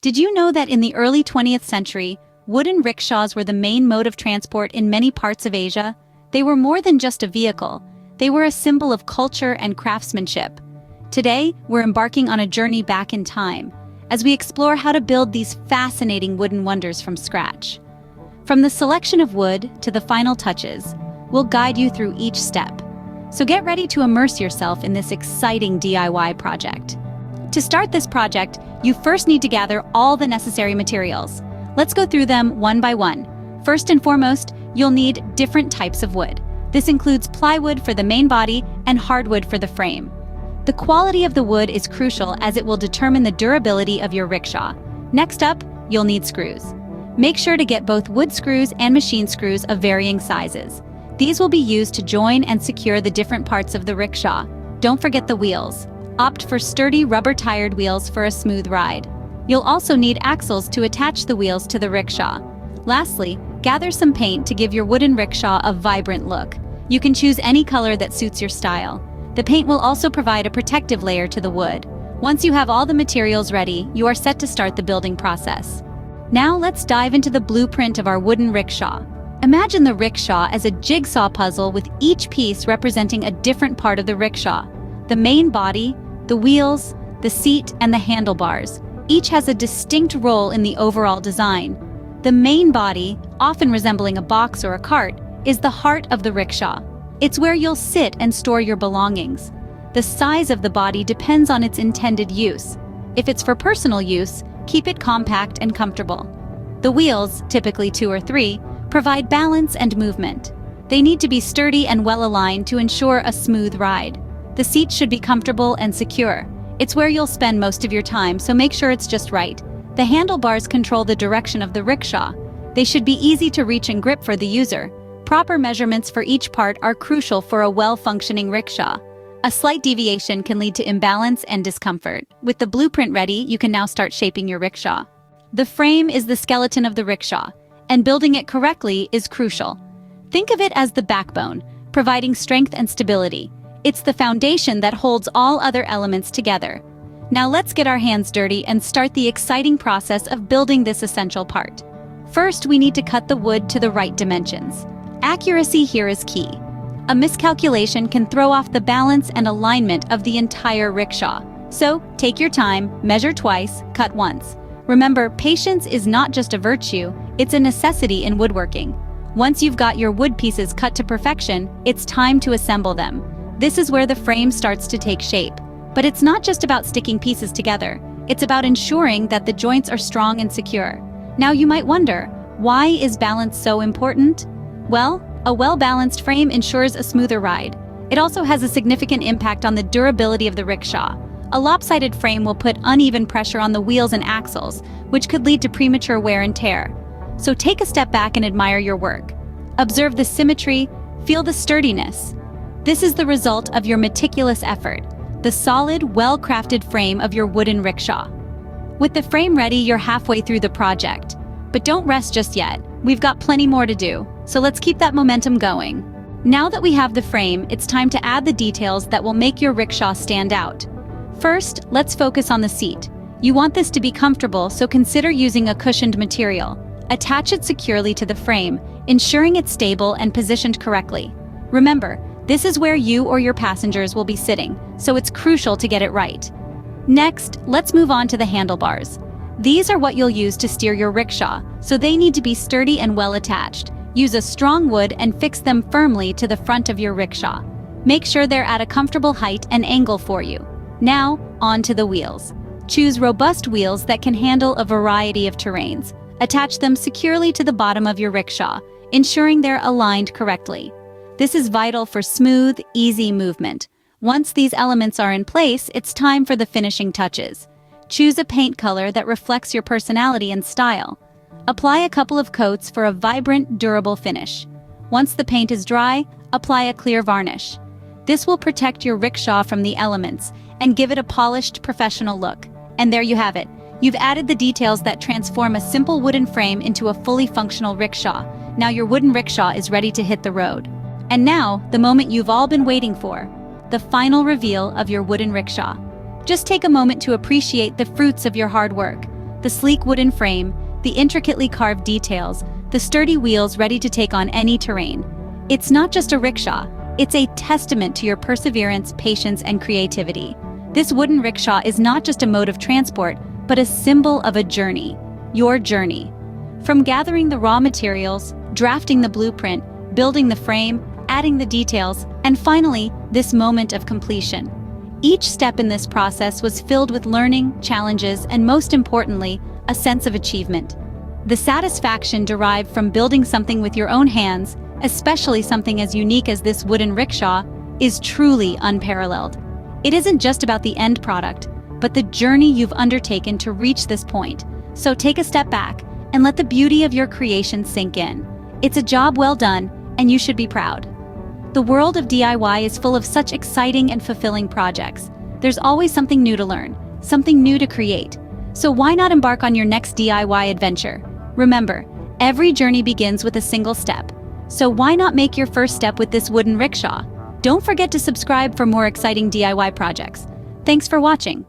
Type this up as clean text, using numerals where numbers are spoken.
Did you know that in the early 20th century, wooden rickshaws were the main mode of transport in many parts of Asia? They were more than just a vehicle. They were a symbol of culture and craftsmanship. Today, we're embarking on a journey back in time as we explore how to build these fascinating wooden wonders from scratch. From the selection of wood to the final touches, we'll guide you through each step. So get ready to immerse yourself in this exciting DIY project. To start this project, you first need to gather all the necessary materials. Let's go through them one by one. First and foremost, you'll need different types of wood. This includes plywood for the main body and hardwood for the frame. The quality of the wood is crucial as it will determine the durability of your rickshaw. Next up, you'll need screws. Make sure to get both wood screws and machine screws of varying sizes. These will be used to join and secure the different parts of the rickshaw. Don't forget the wheels. Opt for sturdy rubber-tired wheels for a smooth ride. You'll also need axles to attach the wheels to the rickshaw. Lastly, gather some paint to give your wooden rickshaw a vibrant look. You can choose any color that suits your style. The paint will also provide a protective layer to the wood. Once you have all the materials ready, you are set to start the building process. Now let's dive into the blueprint of our wooden rickshaw. Imagine the rickshaw as a jigsaw puzzle with each piece representing a different part of the rickshaw. The main body, the wheels, the seat, and the handlebars. Each has a distinct role in the overall design. The main body, often resembling a box or a cart, is the heart of the rickshaw. It's where you'll sit and store your belongings. The size of the body depends on its intended use. If it's for personal use, keep it compact and comfortable. The wheels, typically 2 or 3, provide balance and movement. They need to be sturdy and well-aligned to ensure a smooth ride. The seat should be comfortable and secure. It's where you'll spend most of your time, so make sure it's just right. The handlebars control the direction of the rickshaw. They should be easy to reach and grip for the user. Proper measurements for each part are crucial for a well-functioning rickshaw. A slight deviation can lead to imbalance and discomfort. With the blueprint ready, you can now start shaping your rickshaw. The frame is the skeleton of the rickshaw, and building it correctly is crucial. Think of it as the backbone, providing strength and stability. It's the foundation that holds all other elements together. Now let's get our hands dirty and start the exciting process of building this essential part. First, we need to cut the wood to the right dimensions. Accuracy here is key. A miscalculation can throw off the balance and alignment of the entire rickshaw. So, take your time, measure twice, cut once. Remember, patience is not just a virtue, it's a necessity in woodworking. Once you've got your wood pieces cut to perfection, it's time to assemble them. This is where the frame starts to take shape. But it's not just about sticking pieces together. It's about ensuring that the joints are strong and secure. Now you might wonder, why is balance so important? Well, a well-balanced frame ensures a smoother ride. It also has a significant impact on the durability of the rickshaw. A lopsided frame will put uneven pressure on the wheels and axles, which could lead to premature wear and tear. So take a step back and admire your work. Observe the symmetry, feel the sturdiness. This is the result of your meticulous effort, the solid, well-crafted frame of your wooden rickshaw. With the frame ready, you're halfway through the project. But don't rest just yet. We've got plenty more to do, so let's keep that momentum going. Now that we have the frame, it's time to add the details that will make your rickshaw stand out. First, let's focus on the seat. You want this to be comfortable, so consider using a cushioned material. Attach it securely to the frame, ensuring it's stable and positioned correctly. Remember, this is where you or your passengers will be sitting, so it's crucial to get it right. Next, let's move on to the handlebars. These are what you'll use to steer your rickshaw, so they need to be sturdy and well attached. Use a strong wood and fix them firmly to the front of your rickshaw. Make sure they're at a comfortable height and angle for you. Now, on to the wheels. Choose robust wheels that can handle a variety of terrains. Attach them securely to the bottom of your rickshaw, ensuring they're aligned correctly. This is vital for smooth, easy movement. Once these elements are in place, it's time for the finishing touches. Choose a paint color that reflects your personality and style. Apply a couple of coats for a vibrant, durable finish. Once the paint is dry, apply a clear varnish. This will protect your rickshaw from the elements and give it a polished, professional look. And there you have it. You've added the details that transform a simple wooden frame into a fully functional rickshaw. Now your wooden rickshaw is ready to hit the road. And now, the moment you've all been waiting for, the final reveal of your wooden rickshaw. Just take a moment to appreciate the fruits of your hard work. The sleek wooden frame, the intricately carved details, the sturdy wheels ready to take on any terrain. It's not just a rickshaw, it's a testament to your perseverance, patience, and creativity. This wooden rickshaw is not just a mode of transport, but a symbol of a journey, your journey. From gathering the raw materials, drafting the blueprint, building the frame, adding the details, and finally, this moment of completion. Each step in this process was filled with learning, challenges, and most importantly, a sense of achievement. The satisfaction derived from building something with your own hands, especially something as unique as this wooden rickshaw, is truly unparalleled. It isn't just about the end product, but the journey you've undertaken to reach this point. So take a step back and let the beauty of your creation sink in. It's a job well done, and you should be proud. The world of DIY is full of such exciting and fulfilling projects. There's always something new to learn, something new to create. So why not embark on your next DIY adventure? Remember, every journey begins with a single step. So why not make your first step with this wooden rickshaw? Don't forget to subscribe for more exciting DIY projects. Thanks for watching.